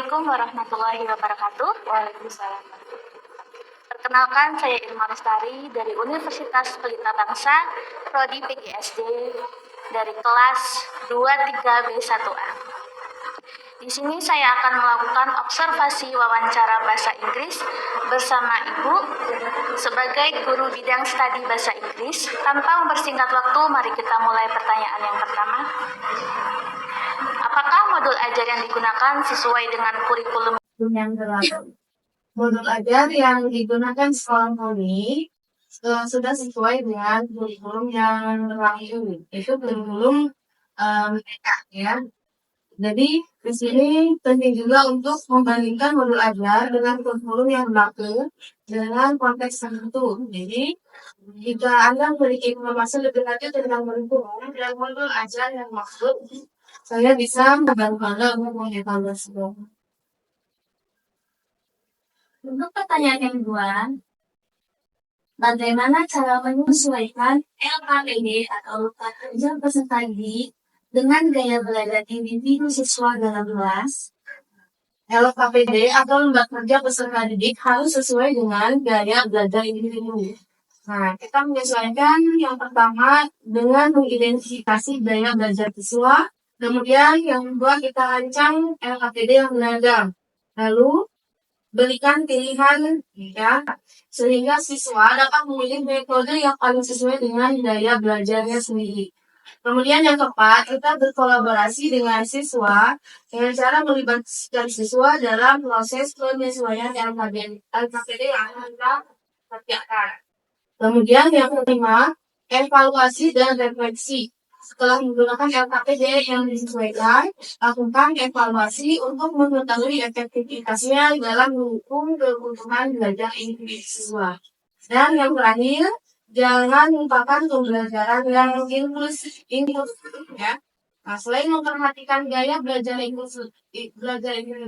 Assalamualaikum warahmatullahi wabarakatuh. Waalaikumsalam. Perkenalkan, saya Irma Lestari dari Universitas Pelita Bangsa, Prodi PGSD, dari kelas 23B1A. Di sini saya akan melakukan observasi wawancara bahasa Inggris bersama Ibu sebagai guru bidang studi bahasa Inggris. Tanpa mempersingkat waktu, mari kita mulai pertanyaan yang pertama. Apakah modul ajar yang digunakan sesuai dengan kurikulum Yang berlaku. Modul ajar yang digunakan sekolah kami sudah sesuai dengan kurikulum yang berlaku. Itu kurikulum mereka ya. Jadi di sini penting juga untuk membandingkan modul ajar dengan kurikulum yang berlaku dengan konteks tertentu. Jadi jika Anda memiliki informasi lebih lanjut tentang kurikulum dan modul ajar yang maksud, saya bisa membantu Anda untuk mengevaluasi. Untuk pertanyaan yang kedua, bagaimana cara menyesuaikan LKPD atau Luka Kerja Peserta Didik dengan gaya belajar individu siswa dalam kelas? LKPD atau lembaga kerja peserta didik harus sesuai dengan gaya belajar individu. Nah, kita menyesuaikan yang pertama dengan mengidentifikasi gaya belajar siswa, kemudian yang kedua kita rancang LKPD yang beragam. Lalu berikan pilihan ya, sehingga siswa dapat memilih metode yang paling sesuai dengan gaya belajarnya sendiri. Kemudian yang keempat, kita berkolaborasi dengan siswa dengan cara melibatkan siswa dalam proses penyesuaian LKPD yang akan kita kerjakan. Kemudian yang kelima, evaluasi dan refleksi. Setelah menggunakan LKPD yang disesuaikan, lakukan evaluasi untuk mengetahui efektivitasnya dalam mendukung kebutuhan belajar individu siswa. Dan yang terakhir, jangan lupakan pembelajaran yang inklusif ya. Nah, selain memperhatikan gaya belajar inklusif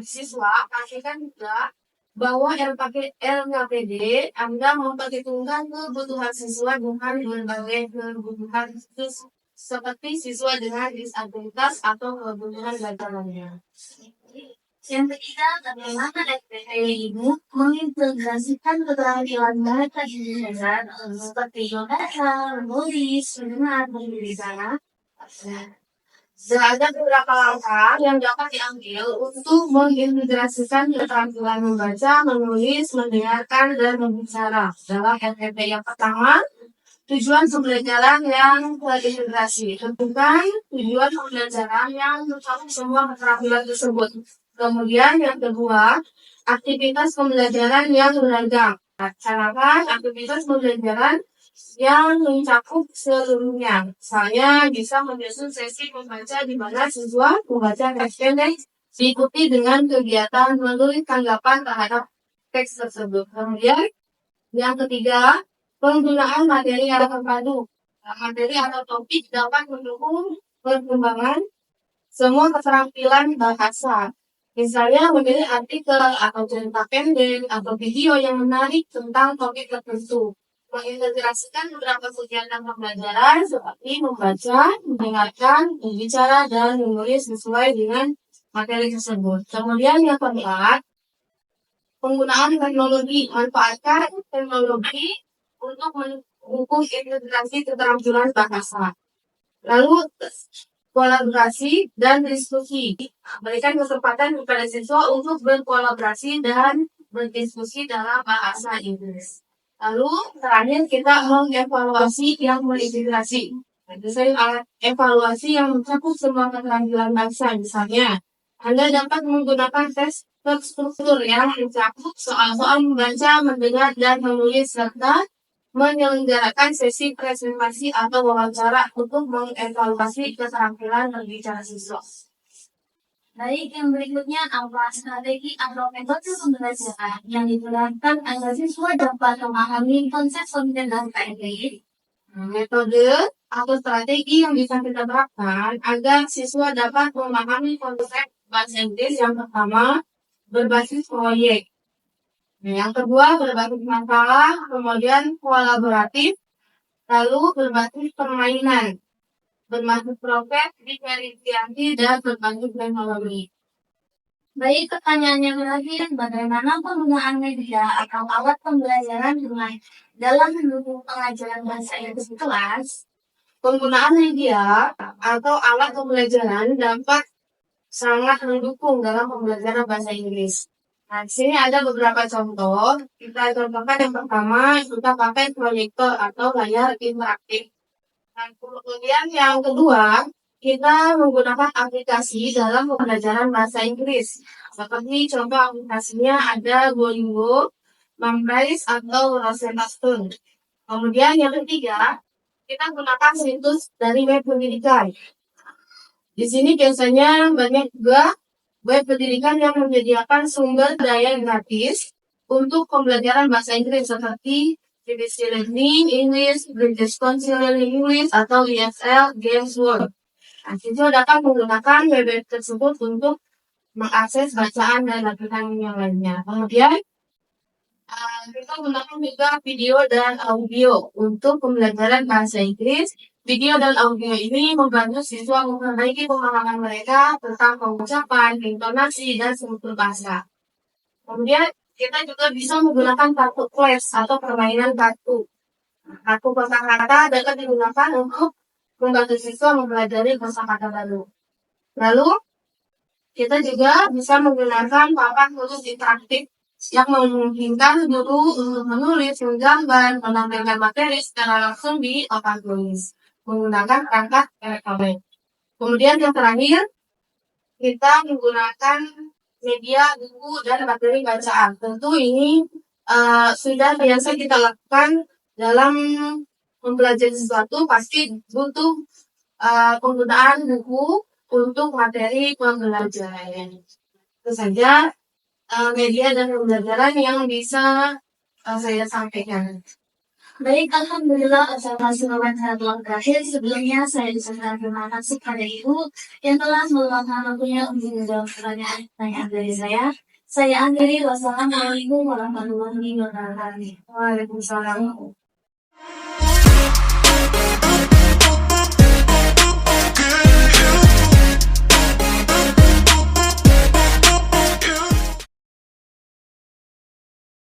siswa, pastikan juga bahwa LKPD Anda memperhitungkan kebutuhan siswa dengan berbagai kebutuhan khusus seperti siswa dengan disabilitas atau kebutuhan belajar lainnya. Yang ketiga, bagaimana LKPD ini mengintegrasikan keterampilan mereka di belajar seperti membaca, menulis, mendengar, dan berbicara? Ada beberapa langkah yang dapat diambil untuk mengintegrasikan keterampilan membaca, menulis, mendengarkan, dan berbicara dalam LKPD. Yang pertama, tujuan pembelajaran yang terintegrasi. Tentukan tujuan pembelajaran yang mencakup semua keterampilan tersebut. Kemudian yang kedua, aktivitas pembelajaran yang beragam. Laksanakan aktivitas pembelajaran yang mencakup seluruhnya. Saya bisa menyusun sesi membaca di mana siswa membaca teks pendek diikuti dengan kegiatan menulis tanggapan terhadap teks tersebut. Kemudian yang ketiga, penggunaan materi yang terpadu. Materi atau topik dapat mendukung perkembangan semua keterampilan bahasa. Misalnya memilih artikel atau cerita pendek atau video yang menarik tentang topik tertentu. Mengintegrasikan beberapa kegiatan pembelajaran seperti membaca, mendengarkan, berbicara, dan menulis sesuai dengan materi tersebut. Kemudian yang keempat, penggunaan teknologi. Manfaatkan teknologi untuk mendukung integrasi keterampilan bahasa. Lalu kolaborasi dan diskusi. Berikan kesempatan kepada siswa untuk berkolaborasi dan berdiskusi dalam bahasa Inggris. Lalu terakhir kita mengevaluasi yang mengintegrasi. Saya evaluasi yang mencakup semua keterampilan bahasa. Misalnya, Anda dapat menggunakan tes terstruktur yang mencakup soal-soal membaca, mendengar, dan menulis serta menyelenggarakan sesi presentasi atau wawancara untuk mengevaluasi keterampilan berbicara siswa. Baik, yang berikutnya apa strategi atau metode pembelajaran yang digunakan agar siswa dapat memahami konsep pembelajaran LKPD? Metode atau strategi yang bisa kita terapkan agar siswa dapat memahami konsep bahasa Inggris yang pertama, berbasis proyek. Yang kedua, berbasis masalah, kemudian kolaboratif, lalu berbasis permainan, berbasis proses, diferensiasi, dan berbasis teknologi. Baik, pertanyaannya terakhir, bagaimana penggunaan media atau alat pembelajaran dalam mendukung pengajaran bahasa Inggris di kelas? Penggunaan media atau alat pembelajaran dapat sangat mendukung dalam pembelajaran bahasa Inggris. Nah, di sini ada beberapa contoh. Kita contohkan yang pertama, kita pakai proyektor atau layar interaktif. Dan kemudian yang kedua, kita menggunakan aplikasi dalam pembelajaran bahasa Inggris. Seperti contoh aplikasinya ada Duolingo, Memrise, atau Rosetta Stone. Kemudian yang ketiga, kita gunakan situs dari web pendidikan. Di sini biasanya banyak juga web pendidikan yang menyediakan sumber daya gratis untuk pembelajaran bahasa Inggris seperti BBC Learning English, British Council Learning English, atau ESL Games World. Nah, siswa dapat menggunakan web tersebut untuk mengakses bacaan dan latihan yang lainnya. Kemudian, kita gunakan juga video dan audio untuk pembelajaran bahasa Inggris. Video dan audio ini membantu siswa memperbaiki pemahaman mereka tentang pengucapan, intonasi, dan struktur bahasa. Kemudian, kita juga bisa menggunakan kartu flash atau permainan kartu. Kartu kosakata dapat digunakan untuk membantu siswa mempelajari kosakata baru. Lalu, kita juga bisa menggunakan papan tulis interaktif yang memungkinkan guru untuk menulis, menggambar, menampilkan materi secara langsung di papan tulis menggunakan perangkat elektronik. Kemudian yang terakhir, kita menggunakan media, buku, dan materi bacaan. Tentu ini sudah biasa kita lakukan dalam mempelajari sesuatu, pasti butuh penggunaan buku untuk materi pembelajaran. Itu saja media dan pembelajaran yang bisa saya sampaikan. Baik, Alhamdulillah, observasi wawancara telah berakhir. Sebelumnya, saya ucapkan terima kasih kepada Ibu yang telah meluangkan waktunya untuk menjawab pertanyaan dari saya. Saya akhiri, wassalamualaikum warahmatullahi wabarakatuh. Waalaikumsalam.